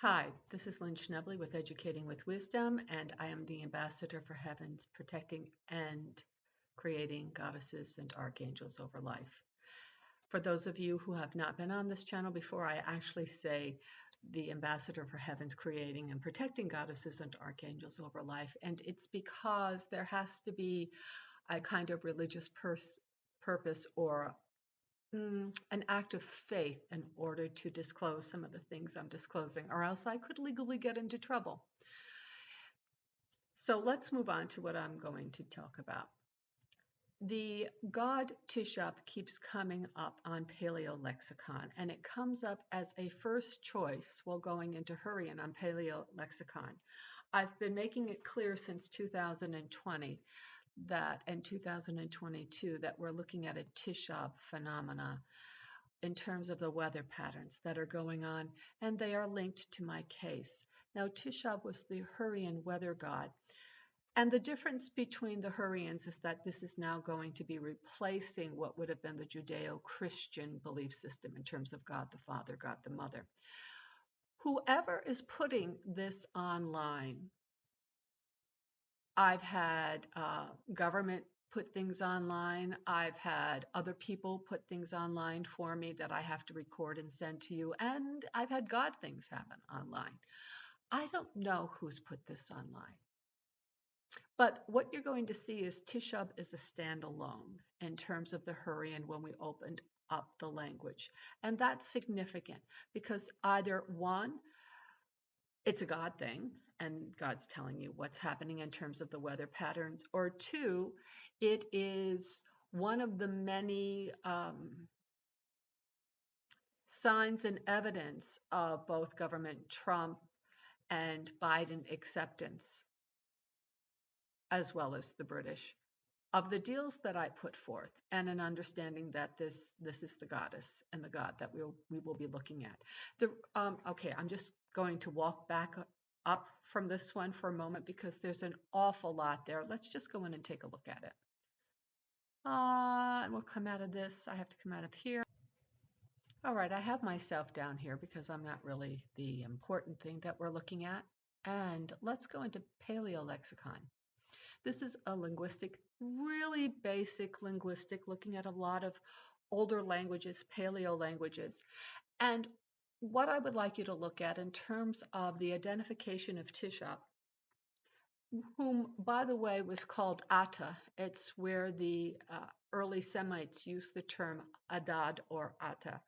Hi, this is Lynn Schnebley with Educating with Wisdom, and I am the ambassador for heavens, protecting and creating goddesses and archangels over life. For those of you who have not been on this channel before, I actually say the ambassador for heavens, creating and protecting goddesses and archangels over life. And it's because there has to be a kind of religious purpose or an act of faith in order to disclose some of the things I'm disclosing, or else I could legally get into trouble. So let's move on to what I'm going to talk about. The god Teshub keeps coming up on Paleo Lexicon, and it comes up as a first choice while going into Hurrian on Paleo Lexicon. I've been making it clear since 2020 that in 2022 that we're looking at a Teshub phenomena in terms of the weather patterns that are going on, and they are linked to my case. Now, Teshub was the Hurrian weather god, and the difference between the Hurrians is that this is now going to be replacing what would have been the Judeo-Christian belief system in terms of God the Father, God the Mother. Whoever is putting this online, I've had government put things online. I've had other people put things online for me that I have to record and send to you. And I've had God things happen online. I don't know who's put this online. But what you're going to see is Teshub is a standalone in terms of the Hurrian when we opened up the language. And that's significant because either one, it's a God thing, and God's telling you what's happening in terms of the weather patterns, or two, it is one of the many signs and evidence of both government Trump and Biden acceptance, as well as the British, of the deals that I put forth, and an understanding that this is the goddess and the god that we will be looking at. Okay, I'm just going to walk back up from this one for a moment because there's an awful lot there. Let's just go in and take a look at it. And we'll come out of this. I have to come out of here. All right, I have myself down here because I'm not really the important thing that we're looking at. And let's go into Paleo Lexicon. This is a linguistic, really basic linguistic, looking at a lot of older languages, Paleo languages. And what I would like you to look at in terms of the identification of Teshub, whom, by the way, was called Atta. It's where the early Semites used the term Adad or Atta.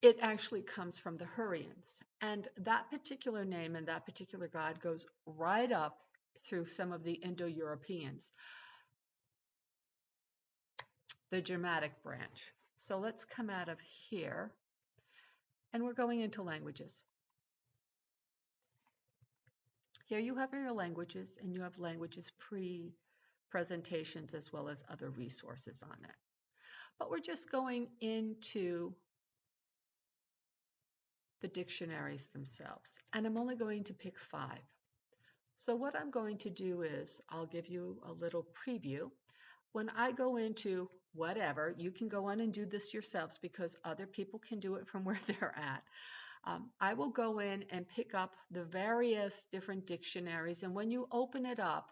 It actually comes from the Hurrians. And that particular name and that particular god goes right up through some of the Indo-Europeans, the Germanic branch. So let's come out of here, and we're going into languages. Here you have your languages, and you have languages pre-presentations as well as other resources on it. But we're just going into the dictionaries themselves, and I'm only going to pick 5. So what I'm going to do is I'll give you a little preview. When I go into whatever, you can go on and do this yourselves because other people can do it from where they're at. I will go in and pick up the various different dictionaries, and when you open it up,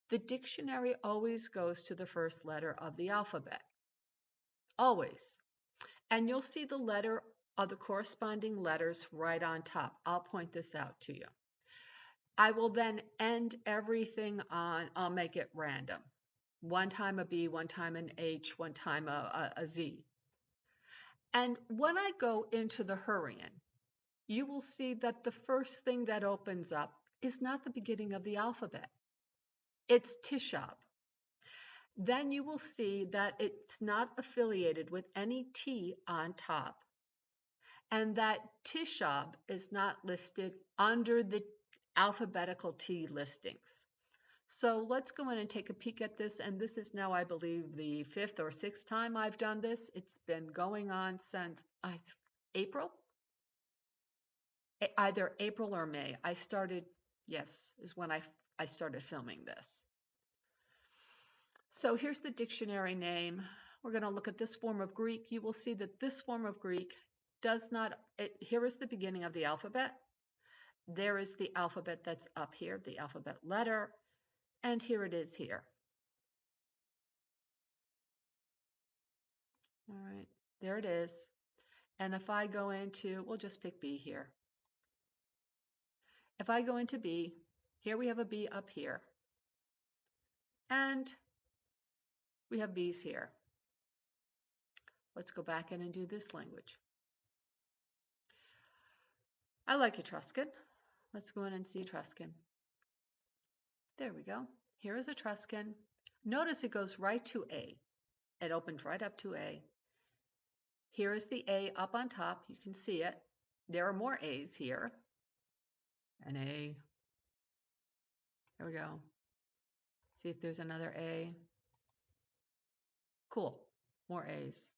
the dictionary always goes to the first letter of the alphabet. Always. And you'll see the letter of the corresponding letters right on top. I'll point this out to you. I will then end everything on, I'll make it random. One time a B, one time an H, one time a Z. And when I go into the Hurrian, you will see that the first thing that opens up is not the beginning of the alphabet. It's Teshub. Then you will see that it's not affiliated with any T on top, and that Teshub is not listed under the alphabetical T listings. So let's go in and take a peek at this, and this is now, I believe, the 5th or 6th time I've done this. It's been going on since April, either April or May. I started, yes, is when I started filming this. So here's the dictionary name. We're going to look at this form of Greek. You will see that this form of Greek does not, here is the beginning of the alphabet. There is the alphabet that's up here, the alphabet letter, and here it is here. All right, there it is. And if I go into, we'll just pick B here. If I go into B, here we have a B up here. And we have B's here. Let's go back in and do this language. I like Etruscan. Let's go in and see Etruscan. There we go. Here is Etruscan. Notice it goes right to A. It opened right up to A. Here is the A up on top. You can see it. There are more A's here. An A. There we go. See if there's another A. Cool. More A's.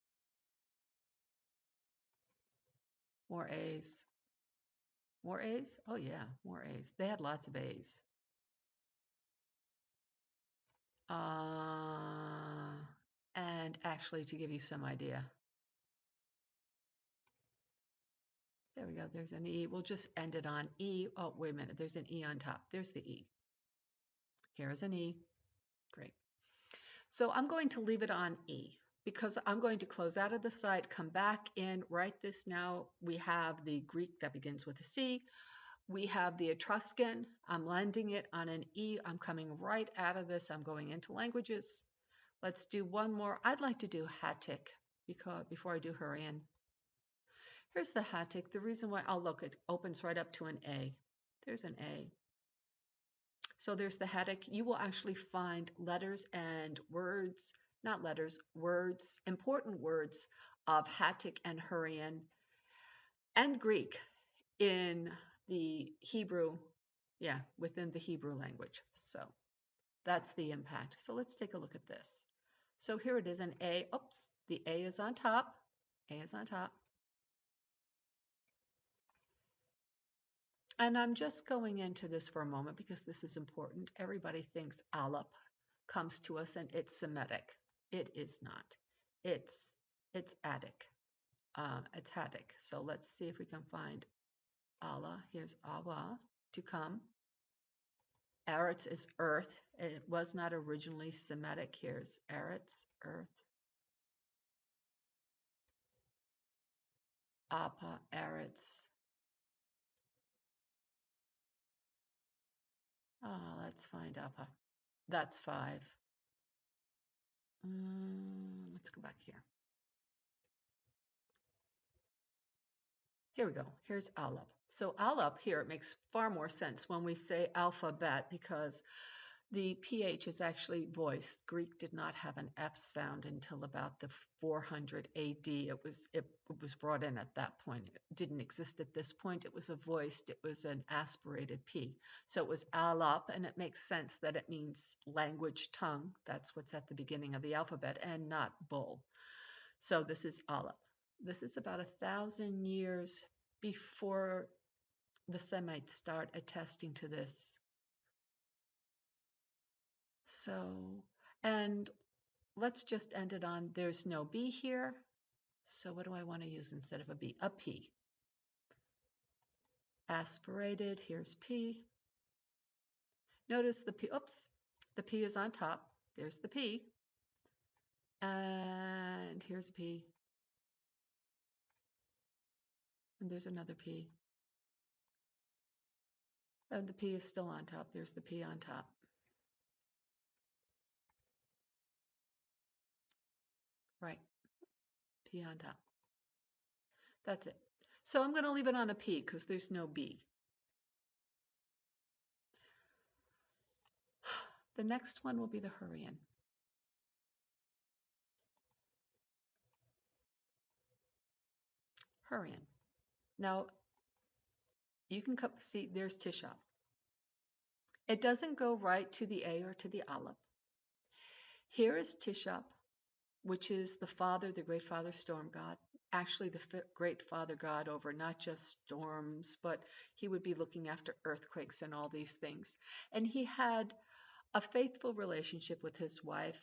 More A's. More A's? Oh yeah, more A's. They had lots of A's. And actually, to give you some idea, there we go. There's an E. We'll just end it on E. Oh, wait a minute. There's an E on top. There's the E. Here's an E. Great. So I'm going to leave it on E because I'm going to close out of the site, come back in, write this now. We have the Greek that begins with a C. We have the Etruscan. I'm landing it on an E. I'm coming right out of this. I'm going into languages. Let's do one more. I'd like to do Hattic before I do Hurrian. Here's the Hattic. The reason why, oh look, it opens right up to an A. There's an A. So there's the Hattic. You will actually find letters and words, not letters, words, important words of Hattic and Hurrian and Greek in the Hebrew, within the Hebrew language. So that's the impact. So let's take a look at this. So here it is, an A. Oops, the A is on top. A is on top. And I'm just going into this for a moment because this is important. Everybody thinks Aleph comes to us and it's Semitic. It is not. It's Attic. It's Hattic. So let's see if we can find Allah. Here's Awa, to come. Eretz is earth. It was not originally Semitic. Here's Eretz, earth. Appa, Eretz. Let's find Appa. That's 5. Let's go back here. Here we go. Here's Aleph. So Aleph here, it makes far more sense when we say alphabet because the PH is actually voiced. Greek did not have an F sound until about the 400 AD. It was brought in at that point. It didn't exist at this point. It was a voiced, it was an aspirated P. So it was Aleph, and it makes sense that it means language, tongue. That's what's at the beginning of the alphabet, and not bull. So this is Aleph. This is about 1,000 years before the Semites start attesting to this. So, and let's just end it on, there's no B here. So what do I want to use instead of a B? A P. Aspirated, here's P. Notice the P, oops, the P is on top. There's the P. And here's a P. And there's another P. And the P is still on top. There's the P on top. Right. P on top. That's it. So I'm going to leave it on a P because there's no B. The next one will be the Hurrian. Hurrian. Now, you can see there's Teshub. It doesn't go right to the A or to the Aleph. Here is Teshub, which is the father, the great father storm god. Actually, the great father god over not just storms, but he would be looking after earthquakes and all these things. And he had a faithful relationship with his wife,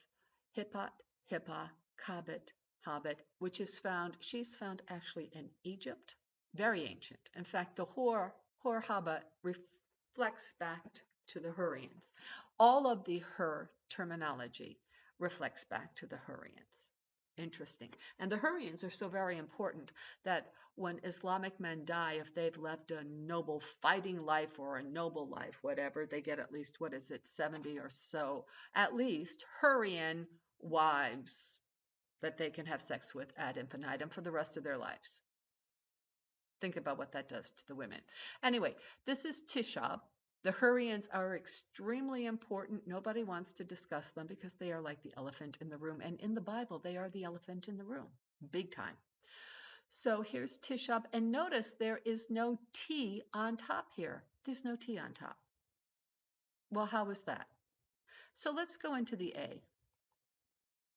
Hippat, Kabit, Hobbit, which is found, she's found actually in Egypt, very ancient. In fact, the Hor Haba reflects back to the Hurrians. All of the Hur terminology reflects back to the Hurrians. Interesting. And the Hurrians are so very important that when Islamic men die, if they've left a noble fighting life or a noble life, whatever, they get at least, 70 or so, at least Hurrian wives that they can have sex with ad infinitum for the rest of their lives. Think about what that does to the women. Anyway, this is Teshub. The Hurrians are extremely important. Nobody wants to discuss them because they are like the elephant in the room. And in the Bible, they are the elephant in the room, big time. So here's Teshub. And notice there is no T on top here. There's no T on top. Well, how is that? So let's go into the A.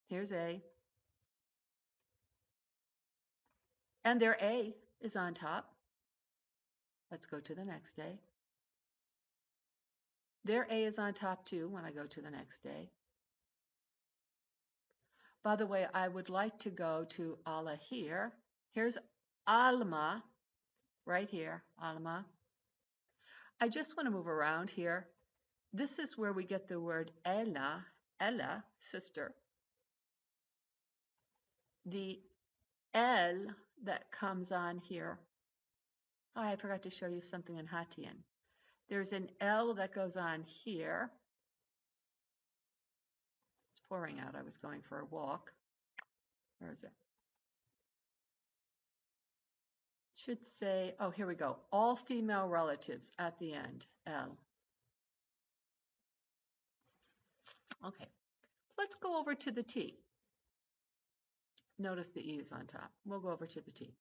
Here's A. And their A is on top. Let's go to the next A. Their A is on top too when I go to the next A. By the way, I would like to go to Allah here. Here's Alma, right here, Alma. I just want to move around here. This is where we get the word Ella, Ella, sister. The L that comes on here. Oh, I forgot to show you something in Hatian. There's an L that goes on here. It's pouring out. I was going for a walk. Where is it? Should say, oh, here we go. All female relatives at the end, L. Okay, let's go over to the T. Notice the E is on top. We'll go over to the T.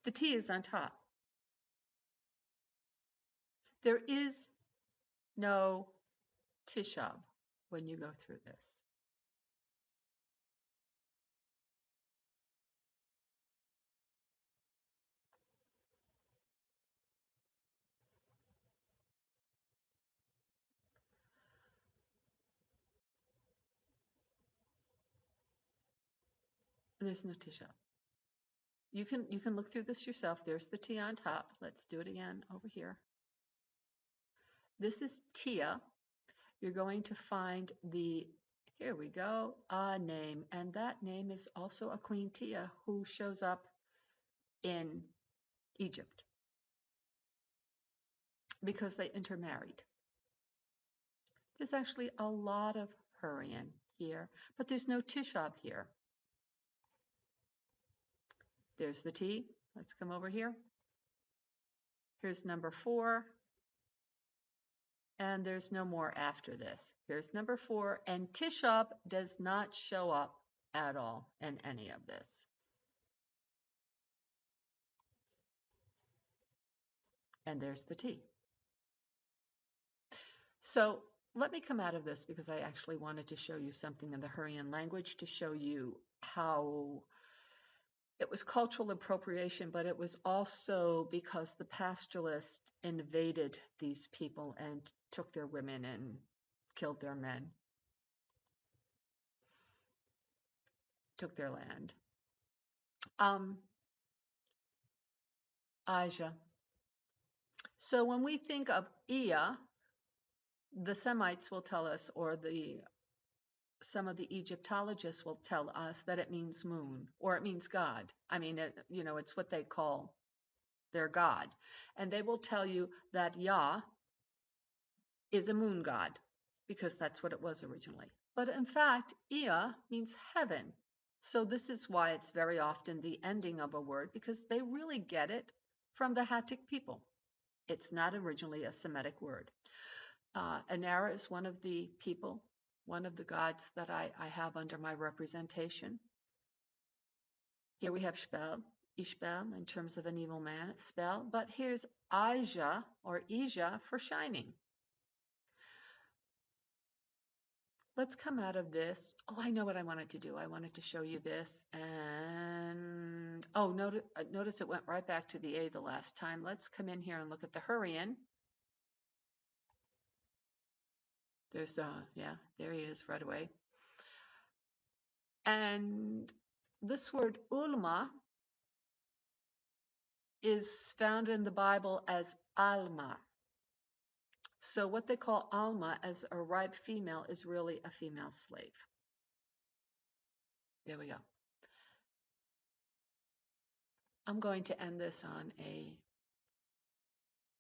The T is on top. There is no Teshub when you go through this. There's no Teshub. You can look through this yourself. There's the T on top. Let's do it again over here. This is Tia. You're going to find the, here we go, a name. And that name is also a Queen Tia who shows up in Egypt because they intermarried. There's actually a lot of Hurrian here, but there's no Teshub here. There's the T. Let's come over here. Here's number 4. And there's no more after this. Here's number 4. And Teshub does not show up at all in any of this. And there's the T. So let me come out of this because I actually wanted to show you something in the Hurrian language to show you how it was cultural appropriation, but it was also because the pastoralists invaded these people and took their women and killed their men, took their land. Aja. So when we think of Ea, the Semites will tell us, or some of the Egyptologists will tell us that it means moon, or it means God. I mean, it's what they call their God. And they will tell you that Yah is a moon god, because that's what it was originally. But in fact, Ea means heaven. So this is why it's very often the ending of a word, because they really get it from the Hattic people. It's not originally a Semitic word. Anara is one of the people, one of the gods that I have under my representation. Here we have Shpel, Ishbel, in terms of an evil man, spell. But here's Aja, or Ija, for shining. Let's come out of this. Oh, I know what I wanted to do. I wanted to show you this. And, oh, notice it went right back to the A the last time. Let's come in here and look at the Hurrian. There's, yeah, there he is right away. And this word ulma is found in the Bible as alma. So what they call alma as a ripe female is really a female slave. There we go. I'm going to end this on a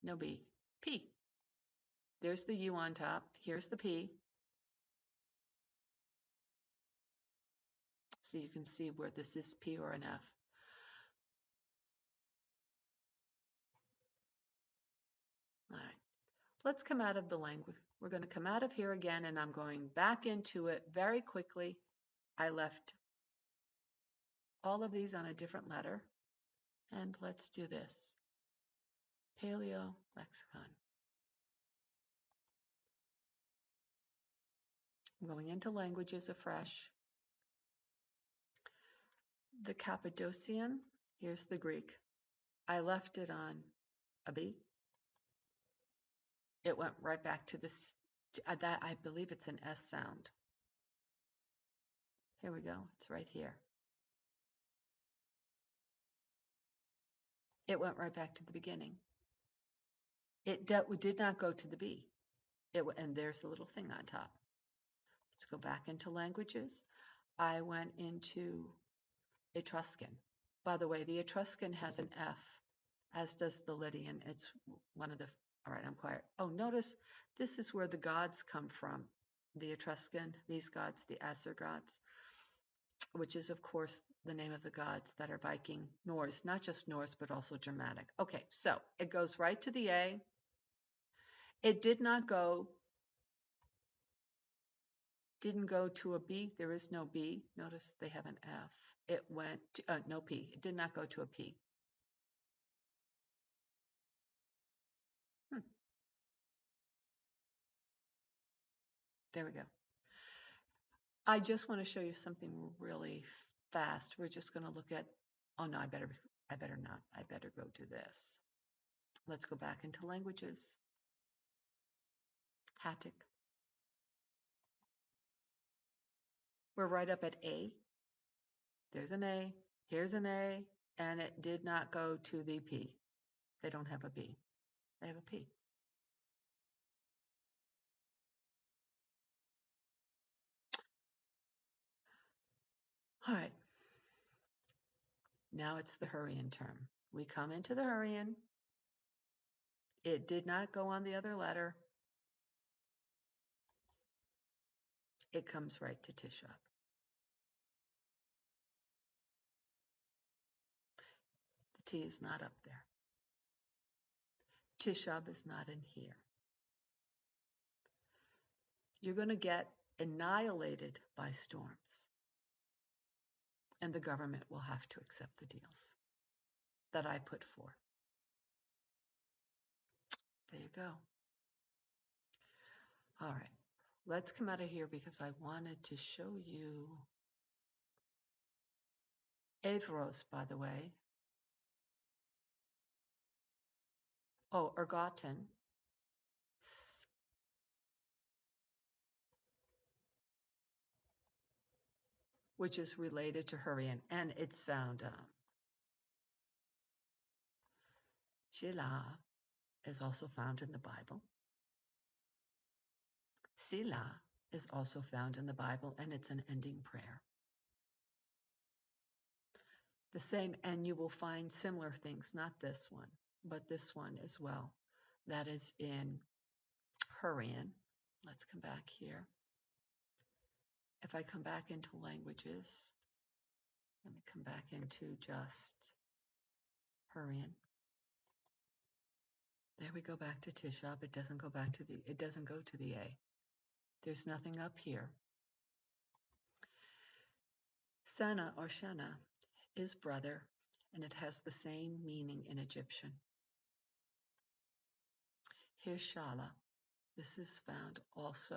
no B, P. There's the U on top. Here's the P. So you can see where this is P or an F. All right. Let's come out of the language. We're going to come out of here again, and I'm going back into it very quickly. I left all of these on a different letter. And let's do this. Paleo Lexicon. I'm going into languages afresh. The Cappadocian, here's the Greek. I left it on a B. It went right back to this, that I believe it's an S sound. Here we go, it's right here. It went right back to the beginning. It did not go to the B. And there's the little thing on top. Let's go back into languages. I went into Etruscan. By the way, the Etruscan has an F, as does the Lydian. It's one of the, all right, I'm quiet. Oh, notice this is where the gods come from. The Etruscan, these gods, the Asser gods, which is, of course, the name of the gods that are Viking Norse, not just Norse, but also Germanic. Okay, so it goes right to the A. It didn't go to a B. There is no B. Notice they have an F. It went to, no P. It did not go to a P. There we go. I just want to show you something really fast. We're just going to look at, oh no, I better not. I better go do this. Let's go back into languages. Hattic. We're right up at A. There's an A. Here's an A. And it did not go to the P. They don't have a B. They have a P. All right. Now it's the Hurrian term. We come into the Hurrian. It did not go on the other letter. It comes right to Teshub. The T is not up there. Teshub is not in here. You're going to get annihilated by storms. And the government will have to accept the deals that I put forth. There you go. All right. Let's come out of here because I wanted to show you Averos, by the way. Oh, ergoten. Which is related to Hurrian, and it's found. Shelah is also found in the Bible. Selah is also found in the Bible, and it's an ending prayer. The same, and you will find similar things, not this one, but this one as well. That is in Hurrian. Let's come back here. If I come back into languages, let me come back into just Hurrian. There we go back to Teshub. It doesn't go back to the, it doesn't go to the A. There's nothing up here. Sana or Shana is brother, and it has the same meaning in Egyptian. Here's Shala. This is found also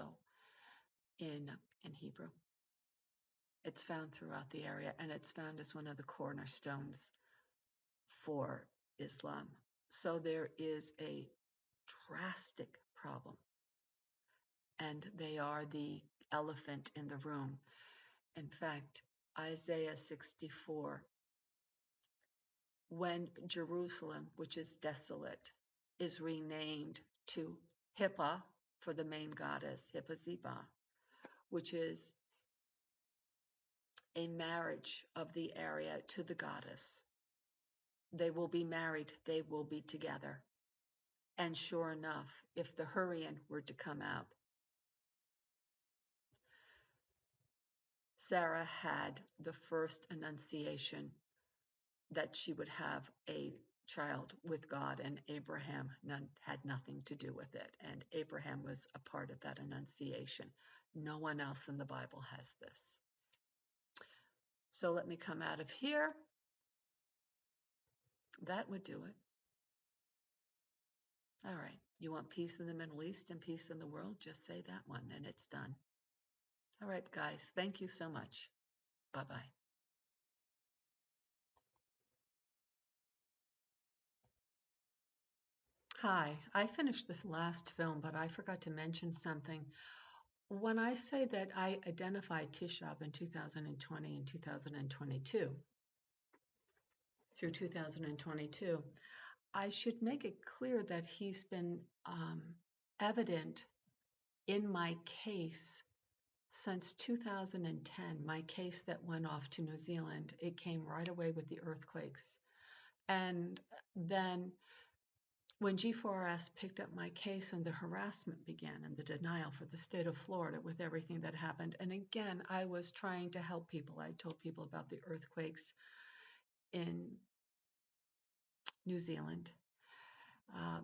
in Hebrew. It's found throughout the area, and it's found as one of the cornerstones for Islam. So there is a drastic problem, and they are the elephant in the room. In fact, Isaiah 64, when Jerusalem, which is desolate, is renamed to Hippa for the main goddess, Hippa, which is a marriage of the area to the goddess. They will be married, they will be together. And sure enough, if the Hurrian were to come out, Sarah had the first annunciation that she would have a child with God, and Abraham had nothing to do with it. And Abraham was a part of that annunciation. No one else in the Bible has this. So let me come out of here. That would do it. All right. You want peace in the Middle East and peace in the world? Just say that one and it's done. All right, guys. Thank you so much. Bye-bye. Hi. I finished the last film, but I forgot to mention something. When I say that I identified Teshub in 2020 and 2022, through 2022, I should make it clear that he's been evident in my case since 2010, my case that went off to New Zealand. It came right away with the earthquakes. And then when G4S picked up my case and the harassment began and the denial for the state of Florida with everything that happened, and again, I was trying to help people. I told people about the earthquakes in New Zealand,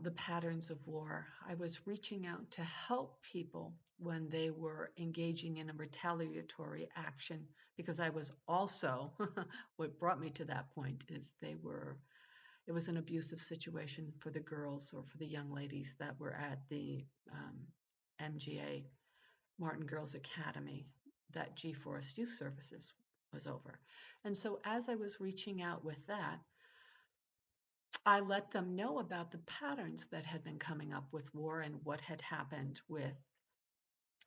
the patterns of war. I was reaching out to help people when they were engaging in a retaliatory action, because I was also, what brought me to that point is it was an abusive situation for the girls or for the young ladies that were at the MGA, Martin Girls Academy, that G4S Youth Services was over. And so as I was reaching out with that, I let them know about the patterns that had been coming up with war and what had happened with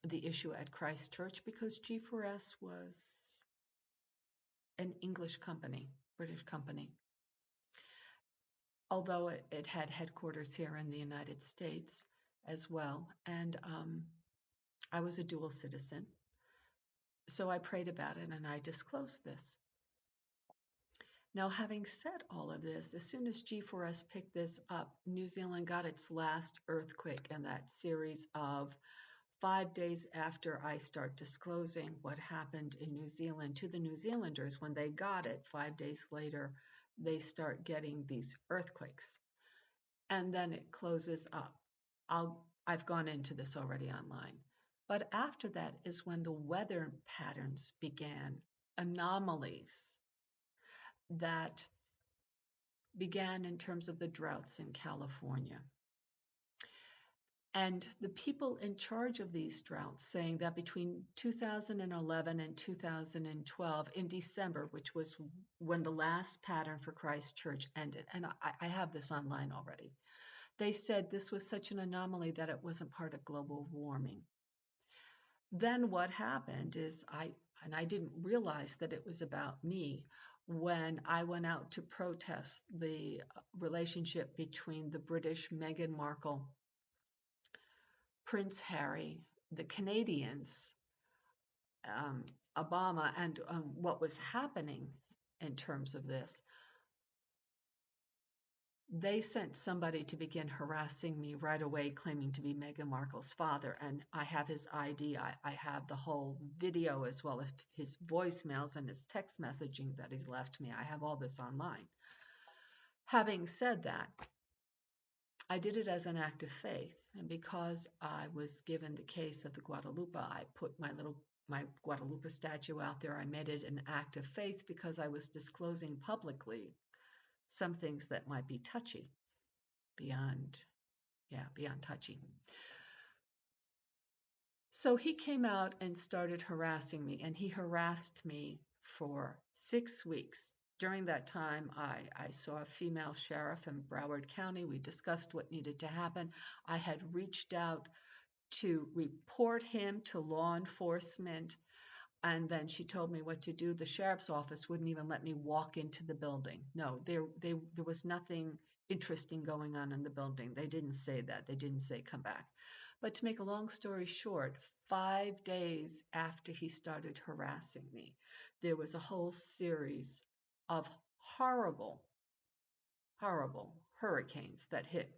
the issue at Christ Church, because G4S was an English company, British company. Although it had headquarters here in the United States as well. And I was a dual citizen. So I prayed about it and I disclosed this. Now, having said all of this, as soon as G4S picked this up, New Zealand got its last earthquake, and that series of 5 days after I start disclosing what happened in New Zealand to the New Zealanders, when they got it, 5 days later, they start getting these earthquakes. And then it closes up. I've gone into this already online. But after that is when the weather patterns began, anomalies that began in terms of the droughts in California. And the people in charge of these droughts saying that between 2011 and 2012, in December, which was when the last pattern for Christ Church ended, and I have this online already, they said this was such an anomaly that it wasn't part of global warming. Then what happened is I didn't realize that it was about me when I went out to protest the relationship between the British Meghan Markle, Prince Harry, the Canadians, Obama, and what was happening in terms of this. They sent somebody to begin harassing me right away, claiming to be Meghan Markle's father. And I have his ID. I have the whole video as well as his voicemails and his text messaging that he's left me. I have all this online. Having said that, I did it as an act of faith. And because I was given the case of the Guadalupe, I put my Guadalupe statue out there. I made it an act of faith because I was disclosing publicly some things that might be touchy, beyond touchy. So he came out and started harassing me, and he harassed me for 6 weeks. During that time, I saw a female sheriff in Broward County. We discussed what needed to happen. I had reached out to report him to law enforcement. And then she told me what to do. The sheriff's office wouldn't even let me walk into the building. No, there was nothing interesting going on in the building. They didn't say that. They didn't say come back. But to make a long story short, 5 days after he started harassing me, there was a whole series of horrible, horrible hurricanes that hit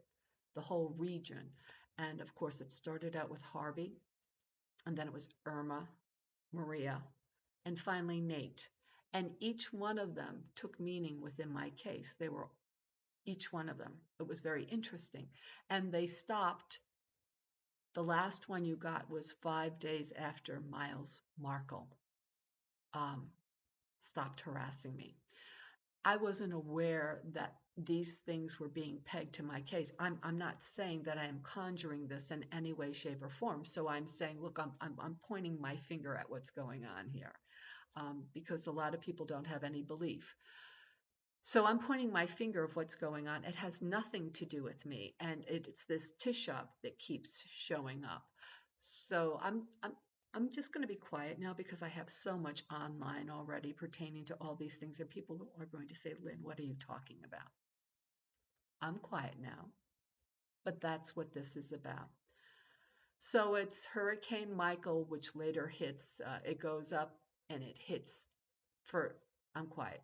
the whole region. And of course, it started out with Harvey, and then it was Irma, Maria, and finally Nate. And each one of them took meaning within my case. They were each one of them. It was very interesting. And they stopped. The last one you got was 5 days after Miles Markle um, stopped harassing me. I wasn't aware that these things were being pegged to my case. I'm not saying that I am conjuring this in any way, shape, or form. So I'm saying, look, I'm pointing my finger at what's going on here, because a lot of people don't have any belief. So I'm pointing my finger of what's going on. It has nothing to do with me, and it's this Teshub that keeps showing up. So I'm just going to be quiet now because I have so much online already pertaining to all these things, and people are going to say, Lynn, what are you talking about? I'm quiet now, but that's what this is about. So it's Hurricane Michael, which later hits, it goes up and it hits for, I'm quiet.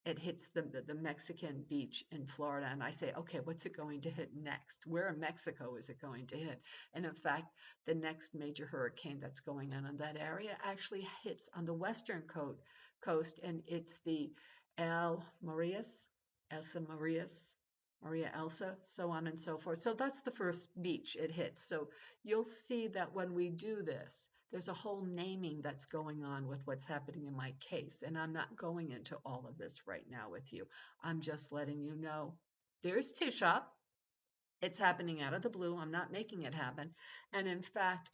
It hits the Mexican beach in Florida. And I say, okay, what's it going to hit next? Where in Mexico is it going to hit? And in fact, the next major hurricane that's going on in that area actually hits on the western coast, and it's the El Marias, Elsa Marias, Maria Elsa, so on and so forth. So that's the first beach it hits. So you'll see that when we do this, there's a whole naming that's going on with what's happening in my case. And I'm not going into all of this right now with you. I'm just letting you know there's Teshub. It's happening out of the blue. I'm not making it happen. And in fact,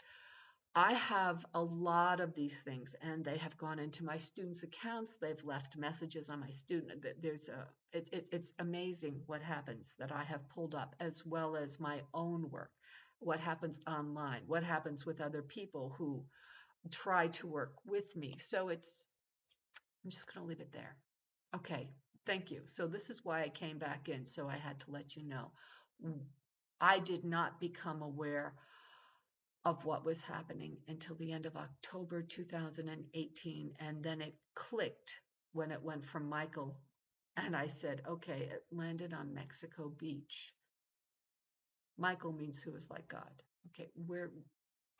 I have a lot of these things, and they have gone into my students' accounts. They've left messages on my student. It's amazing what happens that I have pulled up, as well as my own work. What happens online? What happens with other people who try to work with me? So I'm just going to leave it there. Okay, thank you. So this is why I came back in. So I had to let you know. I did not become aware of what was happening until the end of October 2018. And then it clicked when it went from Michael. And I said, okay, it landed on Mexico Beach. Michael means who is like God. Okay,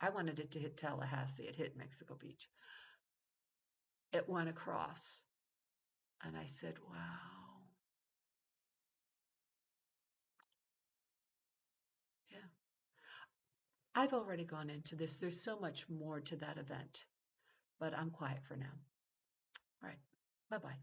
I wanted it to hit Tallahassee. It hit Mexico Beach. It went across. And I said, wow. Yeah. I've already gone into this. There's so much more to that event, but I'm quiet for now. All right. Bye-bye.